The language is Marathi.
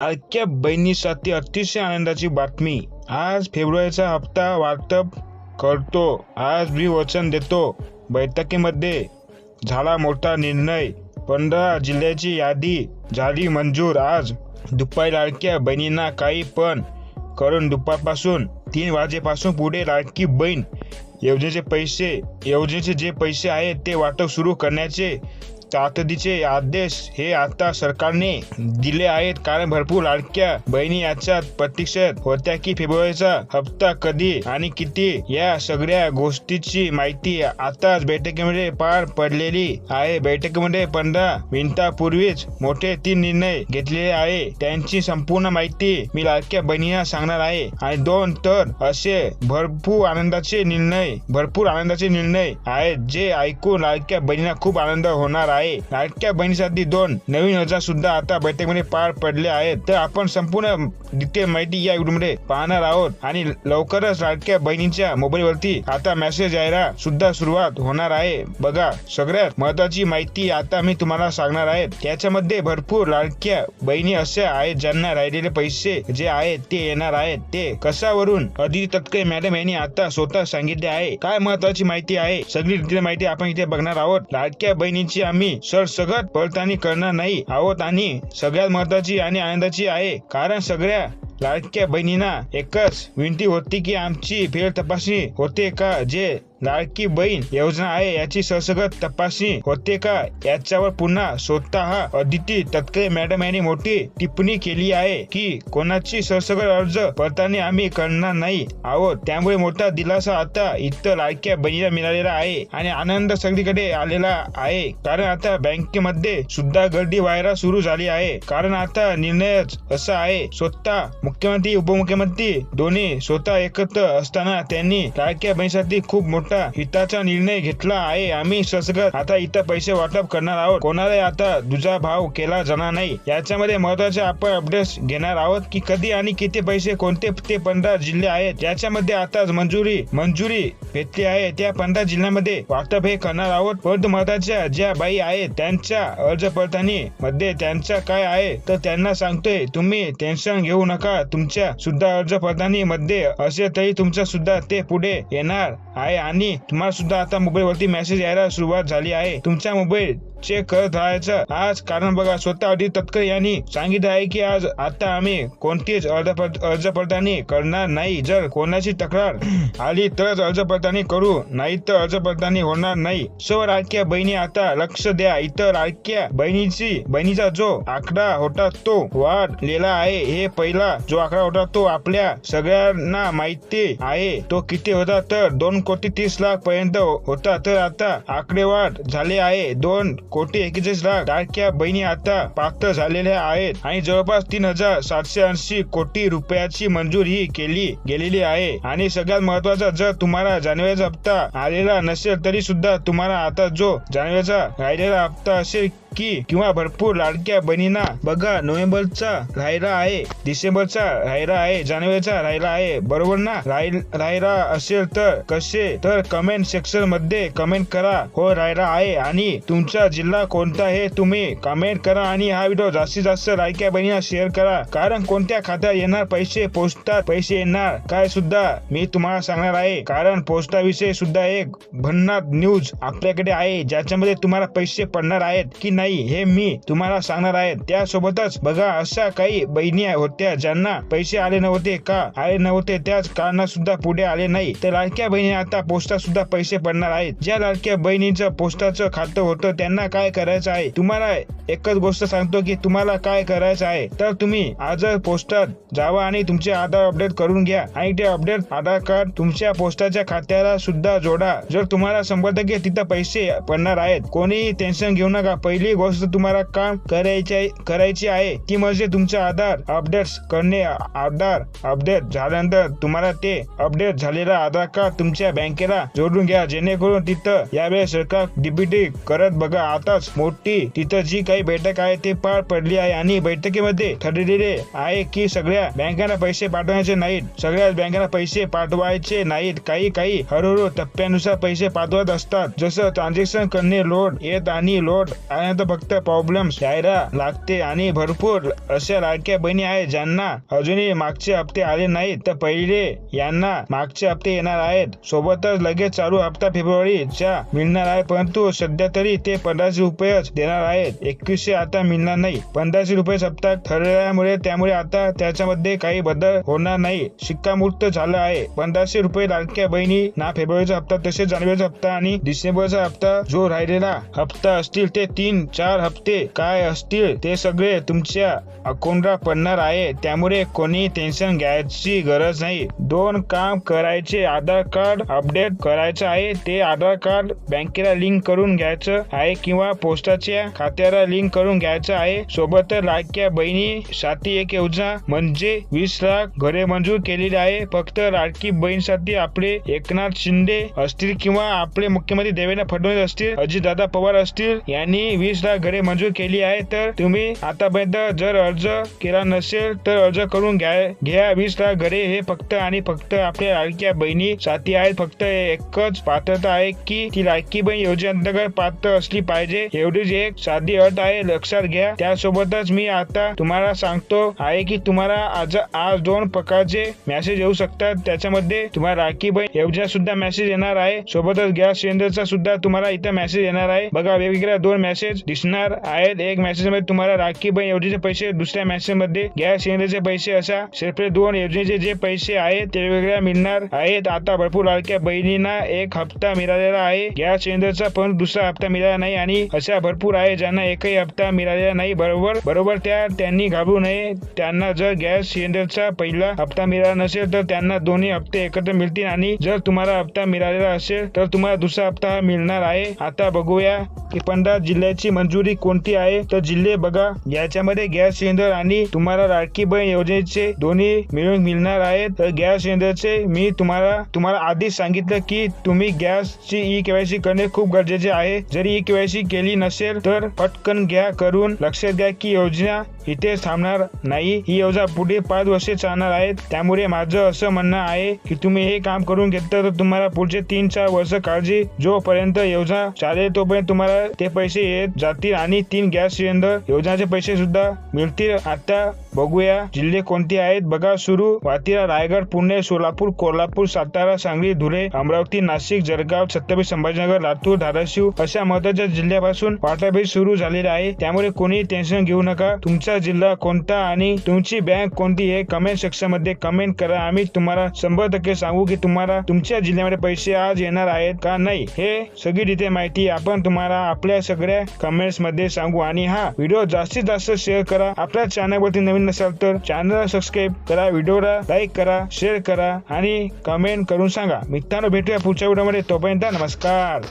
लाडक्या बहिणीसाठी अतिशय आनंदाची बातमी। आज फेब्रुवारीचा हप्ता वाटप करतो। आज मी वचन देतो। बैठकीमध्ये झाला मोठा निर्णय। 15 जिल्ह्याची यादी झाली मंजूर। आज दुपारी लाडक्या बहिणींना काही पण करून दुपारपासून 3 वाजेपासून पुढे लाडकी बहीण योजनेचे जे पैसे आहेत ते वाटप सुरू करण्याचे तातडीचे आदेश हे आता सरकारने दिले आहेत। कारण भरपूर लाडक्या बहिणी याच्यात प्रतीक्षेत होत्या की फेब्रुवारीचा हप्ता कधी आणि किती, या सगळ्या गोष्टीची माहिती आताच बैठकीमध्ये पार पडलेली आहे। बैठकीमध्ये 15 मिनिटांपूर्वीच मोठे 3 निर्णय घेतलेले आहे। त्यांची संपूर्ण माहिती मी लाडक्या बहिणींना सांगणार आहे। आणि 2 तर असे भरपूर आनंदाचे निर्णय आहेत जे ऐकून लाडक्या बहिणींना खूप आनंद होणार आहे। लाडक्या बहिणीसाठी 2 नवीन योजना सुद्धा आता बैठकीमध्ये पार पडले आहेत। तर आपण संपूर्ण डिटेल माहिती या व्हिडिओमध्ये पाहणार आहोत। आणि लवकरच लाडक्या बहिणींच्या मोबाईलवरती आता मेसेज यायला सुद्धा सुरुवात होणार आहे। बघा, सगळ्यात महत्त्वाची माहिती आता मी तुम्हाला सांगणार आहे। त्याच्यामध्ये भरपूर लाडक्या बहिणी अशा आहेत ज्यांना राहिलेले पैसे जे आहेत ते येणार आहेत। ते कशावरून अदिती तटकरे मॅडम यांनी आता स्वतः सांगितले आहे। काय महत्त्वाची माहिती आहे, सगळी डिटेल माहिती आपण इथे बघणार आहोत। लाडक्या बहिणीची आम्ही सरसकट पडताळणी करणार नाही आहोत आणि सगळ्यात महत्त्वाची आणि आनंदाची आहे। कारण सगळ्या लाडक्या बहिणींना एकच विनंती होती की आमची फेर तपासणी होते का, जे लाडकी बहीण योजना आहे याची सरसकट तपासणी होते का, याच्यावर पुन्हा स्वतः अदिती तटकरे मॅडम यांनी मोठी टिप्पणी केली आहे की कोणाची सरसकट अर्ज पडताळणी आम्ही करणार नाही आहोत। त्यामुळे मोठा दिलासा आता इतर लाडक्या बहिणीला मिळालेला आहे आणि आनंद सगळीकडे आलेला आहे। कारण आता बँकेमध्ये सुद्धा गर्दी व्हायला सुरू झाली आहे। कारण आता निर्णयच असा आहे, स्वतः मुख्यमंत्री उपमुख्यमंत्री दोन्ही स्वतः एकत्र असताना त्यांनी लाडक्या बहिणीसाठी खूप मोठा हिताचा निर्णय घेतला आहे। आम्ही सरसकट आता इतर पैसे वाटप करणार आहोत। कोणालाही आता दुजाभाव केला जाणार नाही। याच्यामध्ये महत्त्वाचे आपण अपडेट्स घेणार आहोत की कधी आणि किती पैसे, कोणते ते 15 जिल्हे आहेत याच्यामध्ये आता मंजुरी भेटली आहे। त्या 15 जिल्ह्यांमध्ये वाटप हे करणार आहोत। परंतु महत्त्वाच्या ज्या बाई आहेत त्यांच्या अर्ज पडताळणी मध्ये त्यांचा काय आहे तर त्यांना सांगतोय, तुम्ही टेन्शन घेऊ नका। तुमच्या सुद्धा अर्ज पडताळणी मध्ये असेल तरी तुमचं सुद्धा ते पुढे येणार आहे आणि तुम्हाला सुद्धा आता मोबाईलवरती मेसेज यायला सुरुवात झाली आहे। तुमचा मोबाईल चेक करत राहायचं आज। कारण बघा, स्वतः अदिती तटकरे यांनी सांगितलं आहे की आज आता आम्ही कोणतीच अर्ज पडताळणी करणार नाही। जर कोणाची तक्रार आली तरच अर्ज पडताळणी करू, नाही तर अर्ज पडताळणी होणार नाही। सर्व लाडक्या बहिणी आता लक्ष द्या। इतर लाडक्या बहिणीचा जो आकडा होता तो वाढलेला आहे। हे पहिला जो आकडा होता तो आपल्या सगळ्यांना माहिती आहे तो किती होता, तर 2,30,00,000 पर्यंत होता। तर आता आकडेवाढ झाले आहे। 2,41,00,000 लाडक्या बहिणी आता पात्र झालेल्या आहेत आणि जवळपास 3,780 कोटी रुपयाची मंजुरी केली गेलेली आहे। आणि सगळ्यात महत्त्वाचं, जर तुम्हाला जानेवारीचा हप्ता आलेला नसेल तरी सुद्धा तुम्हाला आता जो जानेवारीचा राहिलेला हप्ता असेल किंवा भरपूर लाडक्या बहिणींना बघा, नोव्हेंबरचा राहिला आहे, डिसेंबरचा राहिला आहे, जानेवारीचा राहिला आहे, बरोबर ना? राहिला असेल तर कसे, तर कमेंट सेक्शन मध्ये कमेंट करा हो राहिला आहे आणि तुमचा जिल्हा कोणता हे तुम्ही कमेंट करा। आणि हा व्हिडिओ जास्तीत जास्त लाडक्या बहिणींना शेअर करा। कारण कोणत्या खात्यात येणार पैसे, पोस्टात पैसे येणार काय सुद्धा मी तुम्हाला सांगणार आहे। कारण पोस्टाविषयी सुद्धा एक भन्नाट न्यूज आपल्याकडे आहे ज्याच्यामध्ये तुम्हाला पैसे पडणार आहेत की नाही हे मी तुम्हाला सांगणार आहे। त्यासोबतच बघा, अशा काही बहिणी होत्या ज्यांना पैसे आले नव्हते, त्याच कारण सुद्धा पुढे आले नाही। तर लाडक्या बहिणी आता पोस्टात सुद्धा पैसे पडणार आहेत। ज्या लाडक्या बहिणीचं पोस्टाचं खातं होतं त्यांना काय करायचं आहे, तुम्हाला एकच गोष्ट सांगतो की तुम्हाला काय करायचं आहे, तर तुम्ही आज पोस्टात जावा आणि तुमचे आधार अपडेट करून घ्या आणि ते अपडेट आधार कार्ड तुमच्या पोस्टाच्या खात्याला सुद्धा जोडा। जर तुम्हाला 100% तिथं पैसे पडणार आहेत, कोणीही टेन्शन घेऊ नका। पहिली गोष्ट तुम्हाला काम करायची आहे ती म्हणजे तुमचे आधार अपडेट्स करणे। आधार अपडेट झाल्यानंतर तुम्हाला ते अपडेट झालेला आधार कार्ड तुमच्या बँकेला जोडून घ्या, जेणेकरून तिथं यावेळेस सरकार डीबीटी करत बघा। आताच मोठी तिथं जी काही बैठक आहे ते पार पडली आहे आणि बैठकीमध्ये ठरलेले आहे की सगळ्या बँकांना पैसे पाठवायचे नाहीत, सगळ्याच बँकांना पैसे पाठवायचे नाहीत। काही हळूहळू टप्प्यानुसार पैसे पाठवत असतात, जसं ट्रान्झॅक्शन करणे लोड येत आणि लोड आल्यानंतर फक्त प्रॉब्लेम्स यायला लागते आणि भरपूर अशा लाडक्या बहिणी आहेत ज्यांना अजूनही मागचे हप्ते आले नाहीत, तर पहिले यांना मागचे हप्ते येणार आहेत. सोबतच लगेच चालू हप्ता फेब्रुवारीचा मिळणार आहे, परंतु सध्या तरी ते 1500 रुपयेच देणार आहेत. 2100 आता मिळणार नाही. 1500 रुपये हप्ता ठरल्यामुळे त्यामुळे आता त्याच्यामध्ये काही बदल होणार नाही. शिक्कामोर्तब झालं आहे. 1500 रुपये लाडक्या बहिणी ना फेब्रुवारीचा हप्ता तसेच जानेवारीचा हप्ता आणि डिसेंबरचा हप्ता जो राहिलेला हप्ता असतील ते 3-4 हप्ते काय असतील ते सगळे तुमच्या अकाउंटला पडणार आहे. त्यामुळे कोणी टेन्शन घ्यायची गरज नाही. 2 काम करायचे. आधार कार्ड अपडेट करायचं आहे. ते आधार कार्ड बँकेला लिंक करून घ्यायचं आहे किंवा पोस्टाच्या खात्याला लिंक करून घ्यायचं आहे. सोबतच लाडक्या बहिणीसाठी एक योजना म्हणजे 20 लाख घरे मंजूर केलेली आहे. फक्त लाडकी बहीणसाठी आपले एकनाथ शिंदे असतील किंवा आपले मुख्यमंत्री देवेंद्र फडणवीस असतील, अजितदादा पवार असतील यांनी 20 लाख घरे मंजूर केली आहे. तर तुम्ही आतापर्यंत जर अर्ज केला नसेल तर अर्ज करून घ्या. 20 लाख घरे हे फक्त आणि फक्त आपल्या लाडक्या बहिणीसाठी आहेत. फक्त एकच पात्रता आहे की ती लाडकी बहीण योजनेअंतर्गत पात्र असली पाहिजे. एवढीच एक साधी अट आहे, लक्षात घ्या. त्यासोबतच मी आता तुम्हाला सांगतो आहे की तुम्हाला आज 2 प्रकारचे मेसेज येऊ शकतात. त्याच्यामध्ये तुम्हाला लाडकी बहीण योजना सुद्धा मेसेज येणार आहे. सोबतच गॅस सिलेंडरचा सुद्धा तुम्हाला इथं मेसेज येणार आहे. बघा, वेगवेगळ्या 2 मेसेज दिसणार आहेत. एक मेसेज मध्ये तुम्हाला लाडकी बहीण योजनेचे पैसे, दुसऱ्या मेसेज मध्ये गॅस सिलेंडरचे पैसे, अशा सेपरेट 2 योजनेचे जे पैसे आहेत ते वेगवेगळ्या मिळणार आहेत. आता भरपूर लाडक्या बहिणींना एक हप्ता मिळालेला आहे गॅस सिलेंडरचा, पण दुसरा हप्ता मिळाला नाही आणि अशा भरपूर आहे ज्यांना एकही हप्ता मिळालेला नाही. बरोबर त्यांनी घाबरू नये. त्यांना जर गॅस सिलेंडरचा पहिला हप्ता मिळाला नसेल तर त्यांना दोन्ही हप्ते एकत्र मिळतील आणि जर तुम्हाला हप्ता मिळालेला असेल तर तुम्हाला दुसरा हप्ता मिळणार आहे. आता बघूया की 15 जिल्ह्याची मंजुरी कोणती आहे. तर जिल्हे बघा, याच्यामध्ये गॅस सिलेंडर आणि तुम्हाला लाडकी बहीण योजनेचे दोन्ही मिळून मिळणार आहेत. तर गॅस सिलेंडरचे मी तुम्हाला आधीच सांगितलं की तुम्ही गॅसची ई-केवायसी करणे खूप गरजेचे आहे. जरी ई-केवायसी केली नसेल तर पटकन घ्या करून. लक्षात घ्या की योजना इथे थांबणार नाही. ही योजना पुढे 5 वर्षे चालणार आहे. त्यामुळे माझं असं म्हणणं आहे की तुम्ही हे काम करून घेतलं तर तुम्हाला पुढचे 3-4 वर्ष काळजी, जोपर्यंत योजना चालेल तोपर्यंत तुम्हाला ते पैसे येत जातील आणि 3 गॅस सिलेंडर योजनाचे पैसे सुद्धा मिळतील. आता बघूया जिल्हे कोणते आहेत. बघा, सुरुवातीला रायगड, पुणे, सोलापूर, कोल्हापूर, सातारा, सांगली, धुळे, अमरावती, नाशिक, जळगाव, छत्रपती संभाजीनगर, लातूर, धाराशिव अशा महत्त्वाच्या जिल्ह्यापासून वाटाघाटी सुरू झालेली आहे. त्यामुळे कोणी टेन्शन घेऊ नका. तुमचा जिल्हा कोणता आणि तुमची बँक कोणती हे कमेंट सेक्शन मध्ये कमेंट करा. आम्ही तुम्हाला 100% सांगू की तुम्हाला तुमच्या जिल्ह्यामध्ये पैसे आज येणार आहेत का नाही. हे सगळी डिटेल माहिती आपण तुम्हाला आपल्या सगळ्या कमेंट्स मध्ये सांगू. आणि हा व्हिडिओ जास्तीत जास्त शेअर करा. आपल्या चॅनलवरती नवीन नसाल तर चॅनलला सबस्क्राईब करा, व्हिडिओला लाईक करा, शेअर करा आणि कमेंट करून सांगा. मित्रांनो, भेटूया पुढच्या व्हिडिओमध्ये. तोपर्यंत नमस्कार.